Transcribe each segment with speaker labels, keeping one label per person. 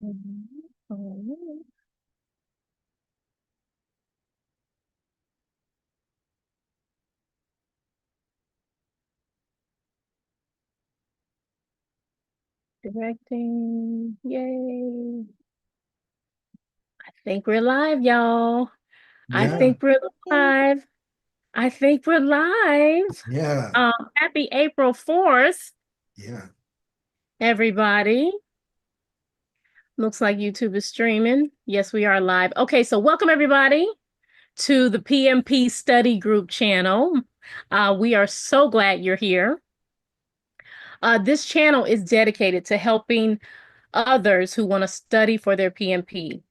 Speaker 1: Mhm. Directing. Yay. I think we're live, y'all. I
Speaker 2: Yeah,
Speaker 1: think we're live. I think we're live.
Speaker 2: yeah,
Speaker 1: Happy April 4th,
Speaker 2: yeah.
Speaker 1: everybody. Looks like YouTube is streaming. Yes, we are live. Okay, so welcome everybody to the PMP Study Group channel. We are so glad you're here. This channel is dedicated to helping others who want to study for their PMP.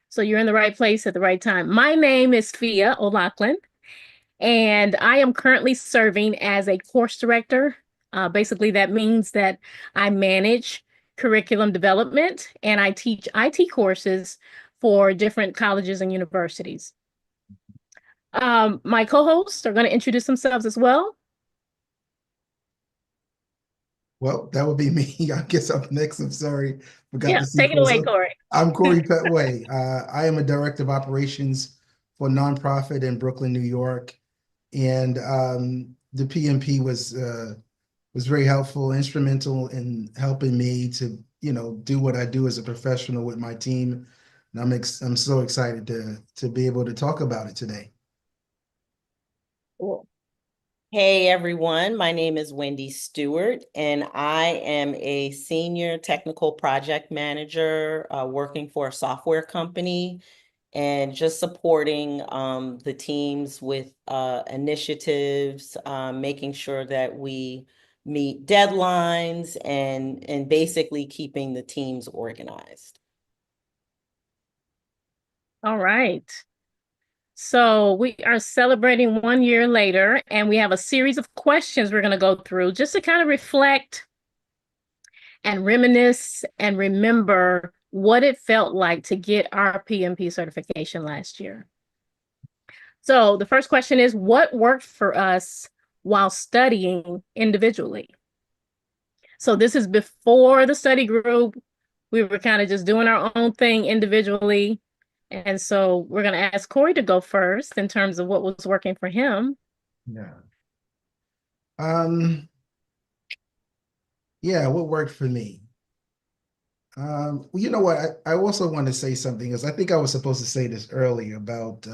Speaker 1: So you're in the right place at the right time. My name is Fia O'Loughlin, and I am currently serving as a course director. Basically, that means that I manage curriculum development and I teach IT courses for different colleges and universities. My co-hosts are going to introduce themselves as well.
Speaker 2: Well, that would be me. I guess I'm next. I'm sorry, forgot
Speaker 1: Yeah,
Speaker 2: the
Speaker 1: take it
Speaker 2: sequence.
Speaker 1: away, Corey.
Speaker 2: I'm Corey Petway. I am a director of operations for a nonprofit in Brooklyn, New York, and the PMP was very helpful, instrumental in helping me to do what I do as a professional with my team. And I'm so excited to be able to talk about it today.
Speaker 1: Cool.
Speaker 3: Hey everyone, my name is Wendy Stewart, and I am a senior technical project manager working for a software company and just supporting the teams with initiatives, making sure that we meet deadlines and basically keeping the teams organized.
Speaker 1: All right. So we are celebrating 1 year later, and we have a series of questions we're going to go through just to kind of reflect and reminisce and remember what it felt like to get our PMP certification last year. So the first question is, what worked for us while studying individually? So this is before the study group. We were kind of just doing our own thing individually. And so we're going to ask Corey to go first in terms of what was working for him.
Speaker 2: Yeah. Um, yeah, what worked for me? Well, you know what? I also want to say something because I think I was supposed to say this earlier about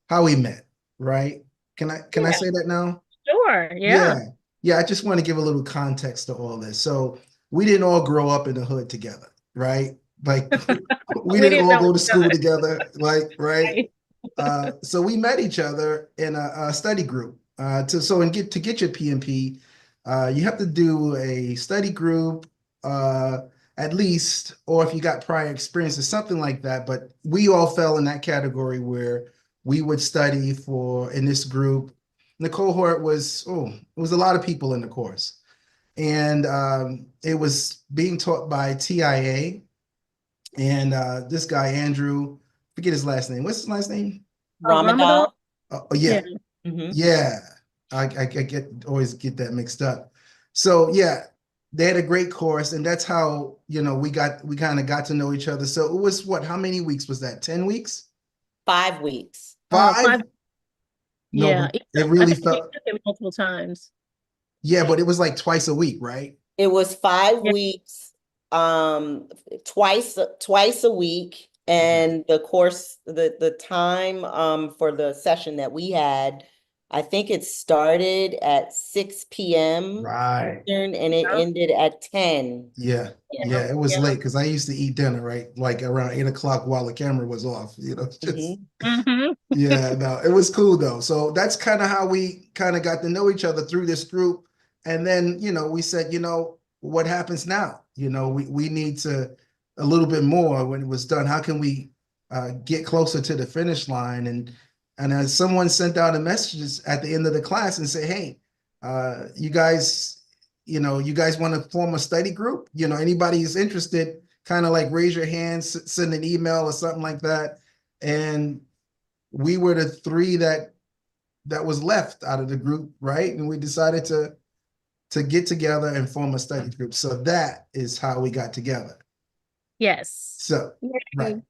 Speaker 2: how we met, right? Can I
Speaker 1: Yeah,
Speaker 2: say that now?
Speaker 1: sure.
Speaker 2: Yeah.
Speaker 1: Yeah.
Speaker 2: Yeah, I just want to give a little context to all this. So we didn't all grow up in the hood together, right? Like we
Speaker 1: We
Speaker 2: didn't
Speaker 1: didn't
Speaker 2: all
Speaker 1: know
Speaker 2: go to
Speaker 1: each
Speaker 2: school together, like, right?
Speaker 1: other.
Speaker 2: So we met each other in a study group. To get your PMP, you have to do a study group, at least, or if you got prior experience or something like that. But we all fell in that category where we would study for in this group. And the cohort it was a lot of people in the course, and it was being taught by TIA and this guy Andrew, forget his last name. What's his last name?
Speaker 1: Ramadan?
Speaker 3: Ramadan.
Speaker 2: Oh
Speaker 1: Yeah.
Speaker 2: yeah,
Speaker 3: Mhm.
Speaker 2: yeah. I get always get that mixed up. So yeah, they had a great course, and that's how we kind of got to know each other. So it was what? How many weeks was that? 10 weeks?
Speaker 3: 5 weeks.
Speaker 2: 5?
Speaker 1: Five.
Speaker 2: No,
Speaker 1: Yeah.
Speaker 2: but it
Speaker 1: I
Speaker 2: really
Speaker 1: think we
Speaker 2: felt.
Speaker 1: took it multiple times.
Speaker 2: Yeah, but it was like twice a week, right?
Speaker 3: It was five
Speaker 1: Yeah.
Speaker 3: weeks, twice a week,
Speaker 2: Yeah.
Speaker 3: and the course, the time for the session that we had, I think it started at 6 p.m.
Speaker 2: Right.
Speaker 3: Eastern and it ended at 10.
Speaker 2: Yeah.
Speaker 1: Yeah.
Speaker 2: Yeah. It was
Speaker 1: Yeah.
Speaker 2: late because I used to eat dinner, right? Like around 8 o'clock while the camera was off, just.
Speaker 3: Mhm.
Speaker 1: Mm-hmm.
Speaker 2: Yeah, no, it was cool though. So that's kind of how we kind of got to know each other through this group. And then, we said, what happens now? We need to a little bit more when it was done. How can we get closer to the finish line? And as someone sent out a message at the end of the class and say, hey, you guys want to form a study group? Anybody who's interested, kind of like raise your hand, send an email or something like that. And we were the three that was left out of the group, right? And we decided to get together and form a study group. So that is how we got together.
Speaker 1: Yes.
Speaker 2: So, right,
Speaker 1: Yay.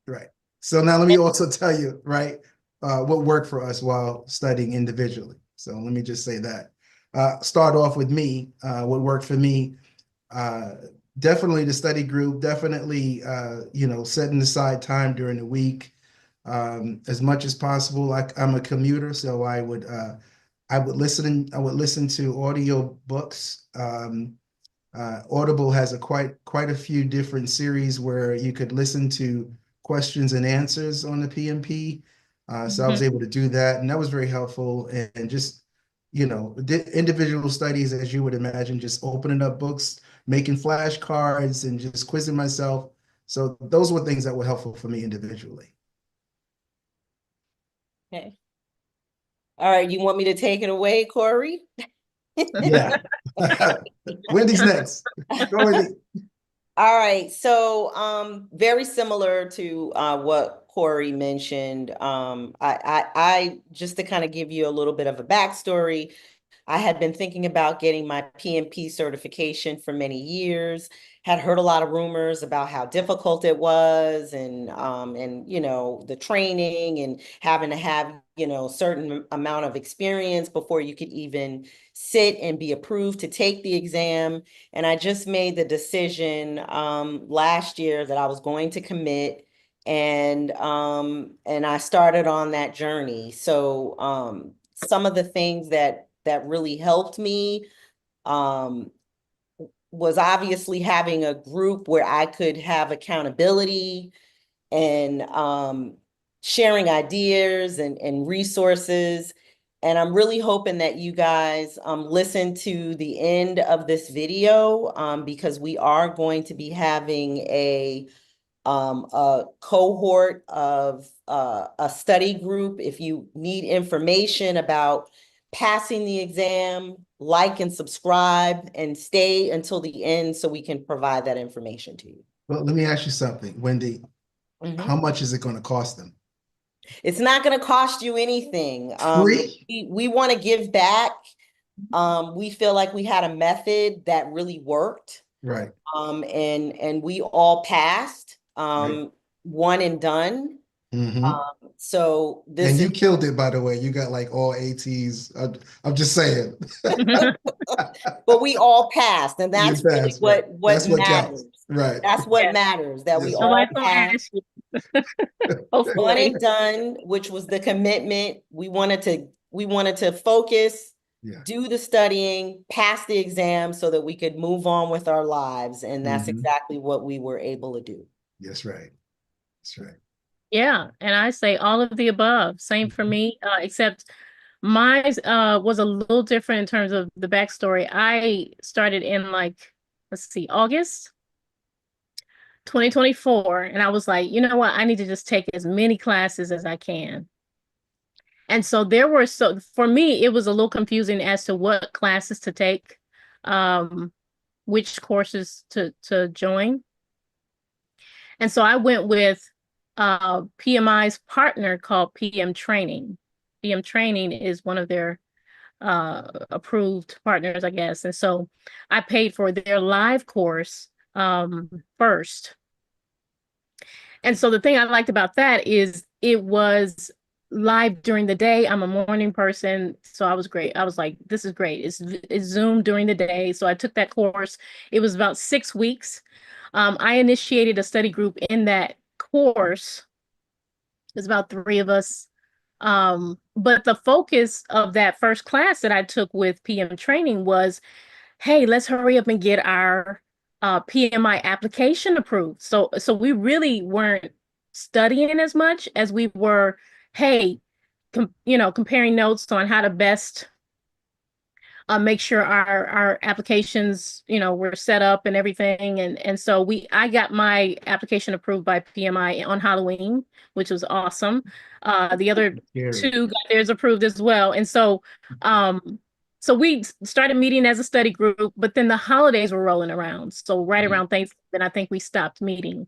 Speaker 2: right. So now let me also tell you, right, what worked for us while studying individually. So let me just say that. Start off with me. What worked for me, uh, definitely the study group, definitely, setting aside time during the week, as much as possible. Like I'm a commuter, so I would listen to audio books. Audible has quite a few different series where you could listen to questions and answers on the PMP. So I was
Speaker 1: Mhm.
Speaker 2: able to do that, and that was very helpful. And just individual studies, as you would imagine, just opening up books, making flashcards, and just quizzing myself. So those were things that were helpful for me individually.
Speaker 3: Okay. All right, you want me to take it away, Corey?
Speaker 2: Yeah. Wendy's next. Go, Wendy.
Speaker 3: All right, so very similar to what Corey mentioned. I just to kind of give you a little bit of a backstory. I had been thinking about getting my PMP certification for many years, had heard a lot of rumors about how difficult it was and the training and having to have, certain amount of experience before you could even sit and be approved to take the exam. And I just made the decision last year that I was going to commit and I started on that journey. So some of the things that really helped me um, was obviously having a group where I could have accountability and sharing ideas and resources. And I'm really hoping that you guys listen to the end of this video because we are going to be having a cohort of a study group. If you need information about passing the exam, like and subscribe and stay until the end so we can provide that information to you.
Speaker 2: Well, let me ask you something, Wendy. How
Speaker 3: Mhm.
Speaker 2: much is it going to cost them?
Speaker 3: It's not going to cost you anything.
Speaker 2: Free?
Speaker 3: We want to give back. We feel like we had a method that really worked.
Speaker 2: Right,
Speaker 3: And we all passed.
Speaker 2: right.
Speaker 3: One and done.
Speaker 2: Hmm.
Speaker 3: So this
Speaker 2: And
Speaker 3: is,
Speaker 2: you killed it, by the way. You got like all ATs. I'm just saying.
Speaker 3: but we all passed, and
Speaker 2: You
Speaker 3: that's really
Speaker 2: passed, right?
Speaker 3: what
Speaker 2: That's what
Speaker 3: matters.
Speaker 2: counts. Right.
Speaker 3: That's what
Speaker 1: Yes.
Speaker 3: matters, that we
Speaker 2: Yes, right.
Speaker 1: Nobody's
Speaker 3: all
Speaker 1: gonna
Speaker 3: passed.
Speaker 1: ask you,
Speaker 3: One
Speaker 1: hopefully.
Speaker 3: and done, which was the commitment. We wanted to focus,
Speaker 2: Yeah.
Speaker 3: do the studying, pass the exam so that we could move on with our lives. And that's
Speaker 2: Hmm.
Speaker 3: exactly what we were able to do.
Speaker 2: That's right. That's right.
Speaker 1: Yeah, and I say all of the above. Same for
Speaker 2: Mhm.
Speaker 1: me, except mine was a little different in terms of the backstory. I started in let's see, August 2024, and I was like, you know what? I need to just take as many classes as I can. And so for me, it was a little confusing as to what classes to take, um, which courses to join. And so I went with PMI's partner called PM Training. PM Training is one of their approved partners, I guess. And so I paid for their live course first. And so the thing I liked about that is it was live during the day. I'm a morning person, so I was great. I was like, this is great. It's Zoom during the day. So I took that course. It was about 6 weeks. I initiated a study group in that course. There's about three of us. But the focus of that first class that I took with PM training was, hey, let's hurry up and get our PMI application approved. So we really weren't studying as much as we were, hey, comparing notes on how to best make sure our applications, were set up and everything. And so I got my application approved by PMI on Halloween, which was awesome. The other
Speaker 2: Scary.
Speaker 1: two got theirs approved as well. And so we started meeting as a study group, but then the holidays were rolling around. So right
Speaker 2: Mhm.
Speaker 1: around Thanksgiving, I think we stopped meeting.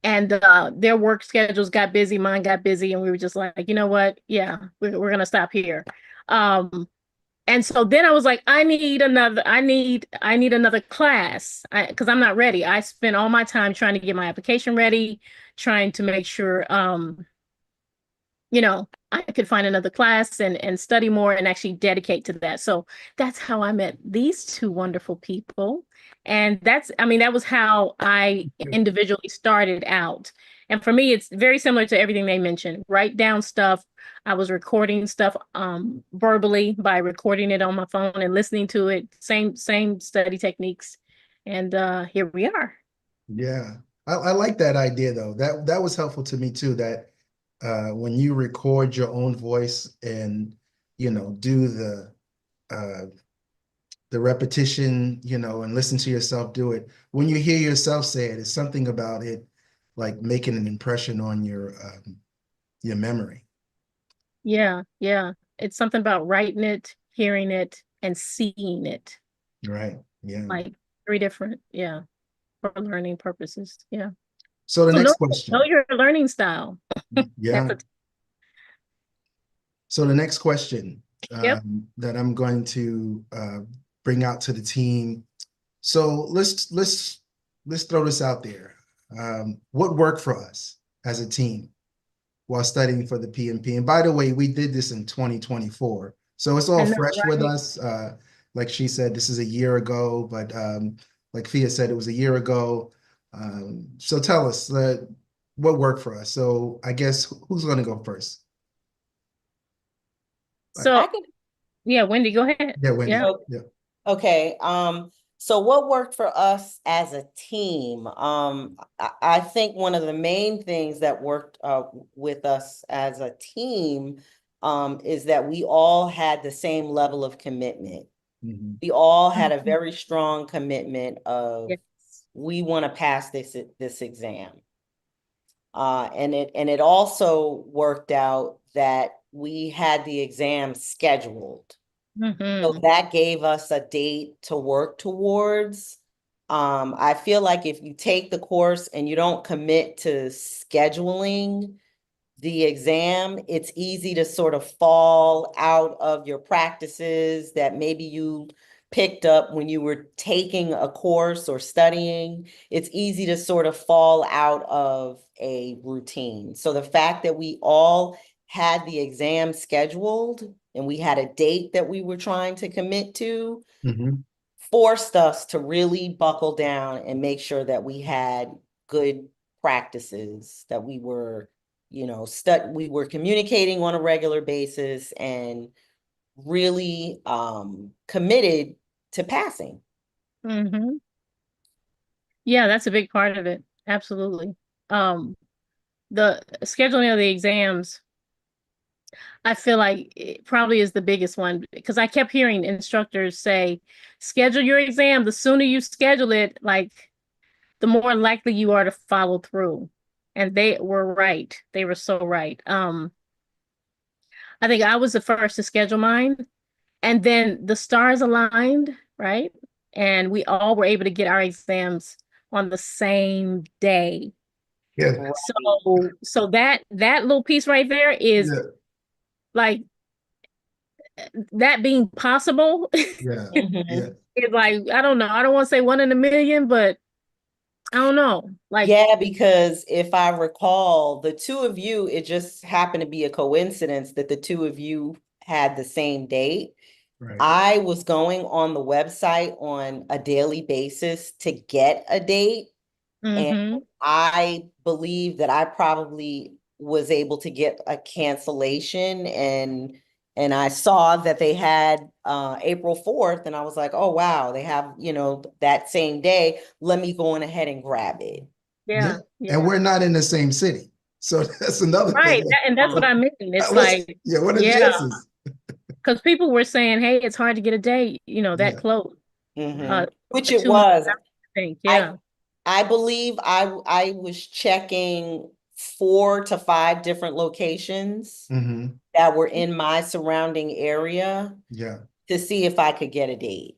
Speaker 1: And their work schedules got busy, mine got busy, and we were just like, you know what? Yeah, we're gonna stop here. Um, And so then I was like, I need another class because I'm not ready. I spent all my time trying to get my application ready, trying to make sure I could find another class and study more and actually dedicate to that. So that's how I met these two wonderful people. And that was how I individually started out. And for me, it's very similar to everything they mentioned. Write down stuff. I was recording stuff verbally by recording it on my phone and listening to it. Same study techniques. And here we are.
Speaker 2: Yeah. I like that idea though. That was helpful to me too, that when you record your own voice and do uh the repetition, and listen to yourself do it. When you hear yourself say it, it's something about it like making an impression on your memory.
Speaker 1: Yeah, yeah. It's something about writing it, hearing it, and seeing it.
Speaker 2: Right. Yeah.
Speaker 1: Like three different, yeah, for learning purposes. Yeah.
Speaker 2: So the
Speaker 1: So
Speaker 2: next
Speaker 1: know
Speaker 2: question.
Speaker 1: your learning style. That's
Speaker 2: Yeah.
Speaker 1: a
Speaker 2: So the next question
Speaker 1: yep.
Speaker 2: that I'm going to bring out to the team. So let's throw this out there. What worked for us as a team while studying for the PMP? And by the way, we did this in 2024, so it's all
Speaker 1: I know,
Speaker 2: fresh with
Speaker 1: right?
Speaker 2: us. Like she said, this is a year ago, but like Fia said, it was a year ago. So tell us what worked for us. So I guess who's going to go first?
Speaker 3: I
Speaker 1: So
Speaker 3: can.
Speaker 1: yeah, Wendy, go ahead.
Speaker 2: Yeah, Wendy.
Speaker 1: Yeah.
Speaker 2: Yeah.
Speaker 3: Okay. So what worked for us as a team? I think one of the main things that worked with us as a team is that we all had the same level of commitment.
Speaker 2: Mhm.
Speaker 3: We all had a
Speaker 1: Mhm.
Speaker 3: very strong commitment of
Speaker 1: Yes.
Speaker 3: we want to pass this exam. And it also worked out that we had the exam scheduled. So
Speaker 1: Mm-hmm.
Speaker 3: that gave us a date to work towards. I feel like if you take the course and you don't commit to scheduling the exam, it's easy to sort of fall out of your practices that maybe you picked up when you were taking a course or studying. It's easy to sort of fall out of a routine. So the fact that we all had the exam scheduled and we had a date that we were trying to commit to
Speaker 2: Mhm.
Speaker 3: forced us to really buckle down and make sure that we had good practices, that we were we were communicating on a regular basis and really committed to passing.
Speaker 1: Mm-hmm. Yeah, that's a big part of it. Absolutely. Um, the scheduling of the exams, I feel like it probably is the biggest one because I kept hearing instructors say, schedule your exam. The sooner you schedule it, like the more likely you are to follow through. And they were right. They were so right. I think I was the first to schedule mine, and then the stars aligned, right? And we all were able to get our exams on the same day.
Speaker 2: Yeah.
Speaker 3: Right.
Speaker 1: So that little piece right there is
Speaker 2: Yeah.
Speaker 1: like that being possible
Speaker 2: Yeah. Yeah.
Speaker 3: Mhm.
Speaker 1: is like, I don't know. I don't want to say one in a million, but I don't know. Like,
Speaker 3: Yeah, because if I recall, the two of you, it just happened to be a coincidence that the two of you had the same date.
Speaker 2: Right.
Speaker 3: I was going on the website on a daily basis to get a date. And
Speaker 1: mm-hmm.
Speaker 3: I believe that I probably was able to get a cancellation and I saw that they had April 4th and I was like, oh wow, they have, that same day. Let me go on ahead and grab it.
Speaker 2: Yeah.
Speaker 1: Yeah,
Speaker 2: And
Speaker 1: yeah.
Speaker 2: we're not in the same city. So that's another
Speaker 1: Right.
Speaker 2: thing.
Speaker 1: And that's what I mean. It's like,
Speaker 2: Yeah, what are the
Speaker 1: yeah,
Speaker 2: chances?
Speaker 1: because people were saying, hey, it's hard to get a date, that
Speaker 2: Yeah.
Speaker 1: close.
Speaker 3: Mhm. Which it
Speaker 1: 2 months,
Speaker 3: was.
Speaker 1: I think.
Speaker 3: I
Speaker 1: Yeah.
Speaker 3: I believe I was checking 4 to 5 different locations
Speaker 2: Hmm.
Speaker 3: that were in my surrounding area
Speaker 2: Yeah.
Speaker 3: to see if I could get a date.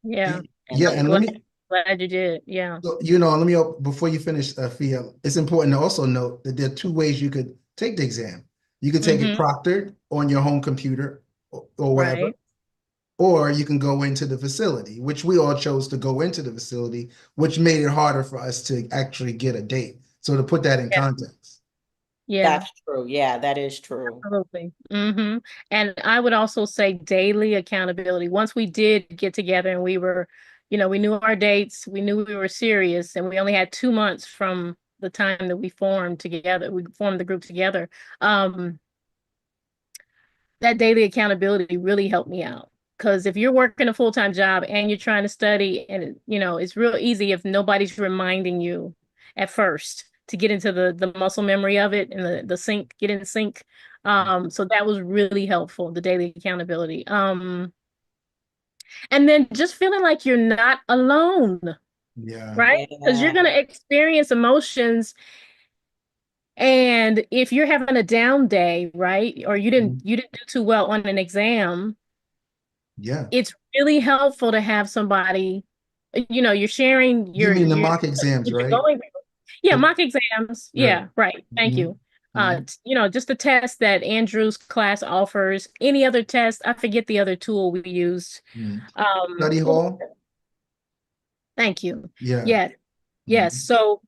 Speaker 1: Yeah.
Speaker 3: And
Speaker 2: Yeah.
Speaker 3: I
Speaker 2: And
Speaker 1: Glad you did. Yeah.
Speaker 2: let me, before you finish, Fia, it's important to also note that there are two ways you could take the exam. You could take it
Speaker 1: Mm-hmm.
Speaker 2: proctored on your home computer or wherever,
Speaker 1: Right.
Speaker 2: or you can go into the facility, which we all chose to go into the facility, which made it harder for us to actually get a date. So to put that in
Speaker 1: Yeah.
Speaker 2: context.
Speaker 1: Yeah.
Speaker 3: That's true. Yeah, that is true.
Speaker 1: Absolutely. And I would also say daily accountability. Once we did get together and we were, we knew our dates, we knew we were serious, and we only had 2 months from the time that we formed together. We formed the group together. Um, that daily accountability really helped me out. Because if you're working a full-time job and you're trying to study, and it's real easy if nobody's reminding you at first to get into the muscle memory of it and the sync, get in sync. So that was really helpful, the daily accountability. And then just feeling like you're not alone,
Speaker 2: Yeah.
Speaker 1: right? Because you're gonna experience emotions, and if you're having a down day, right, or you didn't do too well on an exam,
Speaker 2: Yeah.
Speaker 1: it's really helpful to have somebody, you're sharing
Speaker 2: You
Speaker 1: your
Speaker 2: mean the
Speaker 1: your
Speaker 2: mock exams,
Speaker 1: what you're
Speaker 2: right?
Speaker 1: going through. Yeah, mock exams.
Speaker 2: Right.
Speaker 1: Yeah, right. Thank
Speaker 2: Mhm.
Speaker 1: you.
Speaker 2: Mhm.
Speaker 1: Just the test that Andrew's class offers. Any other test, I forget the other tool we used.
Speaker 2: Mhm. Study
Speaker 1: What was
Speaker 2: hall?
Speaker 1: it? Thank you.
Speaker 2: Yeah.
Speaker 1: Yes, yes.
Speaker 2: Mhm.
Speaker 1: So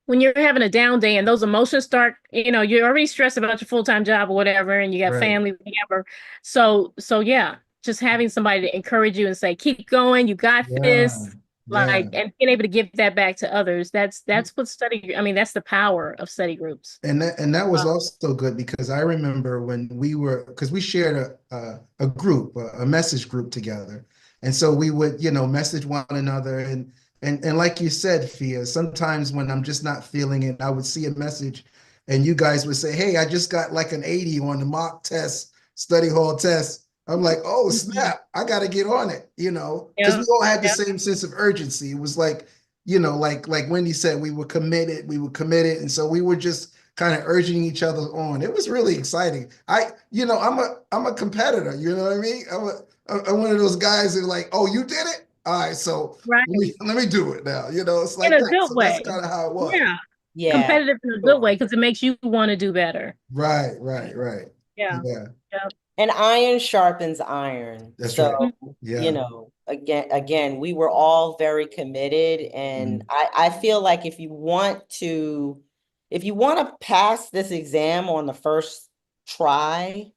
Speaker 1: when you're having a down day and those emotions start, you're already stressed about your full-time job or whatever, and you got
Speaker 2: Right.
Speaker 1: family, whatever. So yeah, just having somebody to encourage you and say, keep going, you got
Speaker 2: Yeah.
Speaker 1: this,
Speaker 2: Yeah.
Speaker 1: and being able to give that back to others. That's what I mean, that's the power of study groups.
Speaker 2: And that was
Speaker 1: Uh,
Speaker 2: also good because I remember when we were, because we shared a group, a message group together. And so we would, message one another. And like you said, Fia, sometimes when I'm just not feeling it, I would see a message and you guys would say, hey, I just got like an 80 on the mock test, study hall test. I'm like, oh,
Speaker 1: mhm.
Speaker 2: snap, I got to get on it, because
Speaker 1: Yeah,
Speaker 2: we all had the
Speaker 1: yeah,
Speaker 2: same sense of urgency. It was like, like Wendy said, we were committed. And so we were just kind of urging each other on. It was really exciting. I'm a competitor. You know what I mean? I'm one of those guys that are like, oh, you did it. All right, so
Speaker 1: right.
Speaker 2: let me do it now. It's
Speaker 1: In
Speaker 2: like
Speaker 1: a
Speaker 2: that.
Speaker 1: good
Speaker 2: So that's
Speaker 1: way.
Speaker 2: kind of how it was.
Speaker 1: Yeah.
Speaker 3: Yeah,
Speaker 1: Competitive in a good way
Speaker 3: sure.
Speaker 1: because it makes you want to do better.
Speaker 2: Right, right, right.
Speaker 1: Yeah.
Speaker 2: Yeah,
Speaker 1: Yeah.
Speaker 3: And iron sharpens iron.
Speaker 2: that's right.
Speaker 3: So,
Speaker 2: Yeah.
Speaker 3: again, we were all very committed. And
Speaker 2: Mhm.
Speaker 3: I feel like if you want to pass this exam on the first try,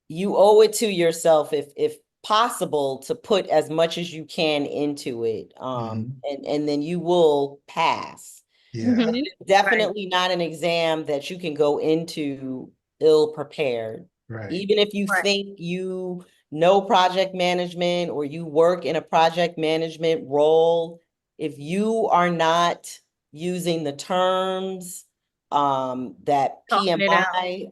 Speaker 3: you owe it to yourself, if possible, to put as much as you can into it.
Speaker 2: Mhm.
Speaker 3: And then you will pass.
Speaker 2: Yeah.
Speaker 1: Mhm. Right.
Speaker 3: Definitely not an exam that you can go into ill prepared.
Speaker 2: Right.
Speaker 3: Even if you
Speaker 1: Right.
Speaker 3: think you know project management or you work in a project management role, if you are not using the terms that
Speaker 1: Talking it out.
Speaker 3: PMI,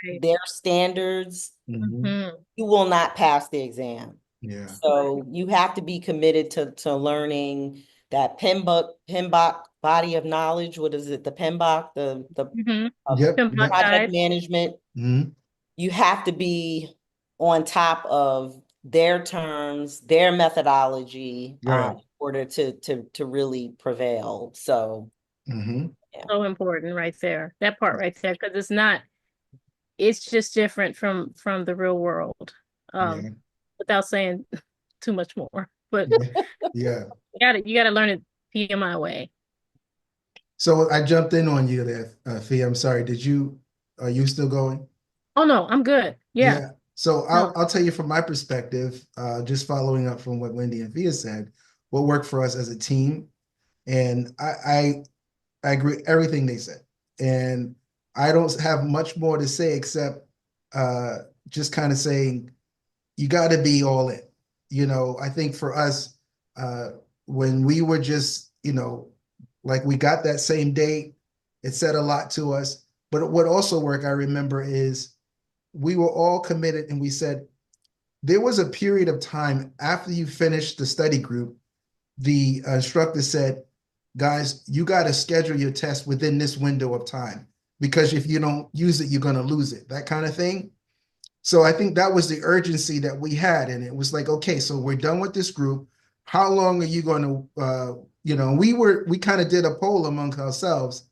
Speaker 1: Right.
Speaker 3: their standards,
Speaker 2: Mhm.
Speaker 1: Mhm.
Speaker 3: you will not pass the exam.
Speaker 2: Yeah.
Speaker 3: So you have to be committed to learning that PMBOK body of knowledge. What is it? The PMBOK, the
Speaker 1: Mhm.
Speaker 2: Yep.
Speaker 1: Pimp my
Speaker 2: Yep.
Speaker 3: project
Speaker 1: guide.
Speaker 3: management.
Speaker 2: Mhm.
Speaker 3: You have to be on top of their terms, their methodology,
Speaker 2: Right.
Speaker 3: in order to really prevail. So
Speaker 2: Mhm.
Speaker 3: yeah.
Speaker 1: So important right there. That part right there, because it's just different from the real world. Um,
Speaker 2: Yeah.
Speaker 1: without saying too much more. But
Speaker 2: Yeah. Yeah.
Speaker 1: you gotta learn it PMI way.
Speaker 2: So I jumped in on you there, Fia. I'm sorry. Are you still going?
Speaker 1: Oh no, I'm good. Yeah.
Speaker 2: Yeah. So I'll
Speaker 1: No.
Speaker 2: I'll tell you from my perspective, just following up from what Wendy and Fia said, what worked for us as a team. And I agree everything they said. And I don't have much more to say except uh just kind of saying you got to be all in. I think for us, uh, when we were just, like we got that same date, it said a lot to us. But what also worked, I remember, is we were all committed and we said there was a period of time after you finished the study group, the instructor said, guys, you got to schedule your test within this window of time because if you don't use it, you're going to lose it, that kind of thing. So I think that was the urgency that we had. And it was like, okay, so we're done with this group. How long are you going to, we kind of did a poll among ourselves.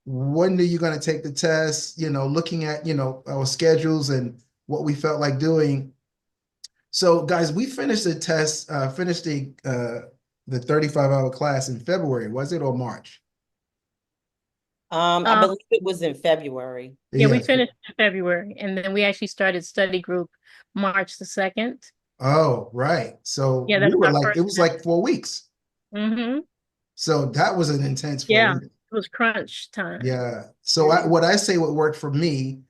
Speaker 2: When are you going to take the test? Looking at, our schedules and what we felt like doing. So guys, we finished the test, finished the 35-hour class in February, was it, or March?
Speaker 3: I believe it was in February.
Speaker 1: Yeah, we
Speaker 2: Yes.
Speaker 1: finished in February, and then we actually started study group March the 2nd.
Speaker 2: Oh, right. So
Speaker 1: Yeah,
Speaker 2: we
Speaker 1: that's
Speaker 2: were
Speaker 1: our
Speaker 2: like,
Speaker 1: first
Speaker 2: it was
Speaker 1: time.
Speaker 2: like 4 weeks.
Speaker 1: Mm-hmm.
Speaker 2: So that was an intense four
Speaker 1: Yeah,
Speaker 2: weeks.
Speaker 1: it was crunch time.
Speaker 2: Yeah. So what I say what worked for me,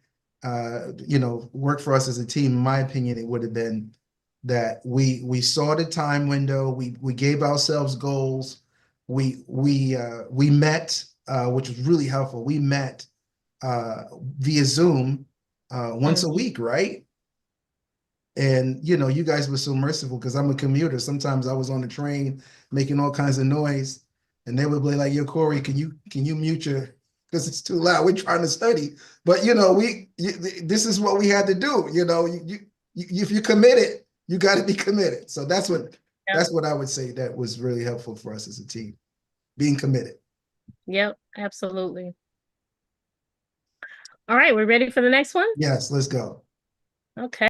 Speaker 2: worked for us as a team, in my opinion, it would have been that we saw the time window, we gave ourselves goals, we met, which was really helpful. We met via Zoom once a week, right? And you guys were so merciful because I'm a commuter. Sometimes I was on the train making all kinds of noise, and they would be like, "Yo, Corey, can you mute your because it's too loud. We're trying to study." But this is what we had to do. If you committed, you got to be committed. So that's what
Speaker 1: Yep.
Speaker 2: that's what I would say that was really helpful for us as a team, being committed.
Speaker 1: Yep, absolutely. All right, we're ready for the next one?
Speaker 2: Yes, let's go.
Speaker 1: Okay.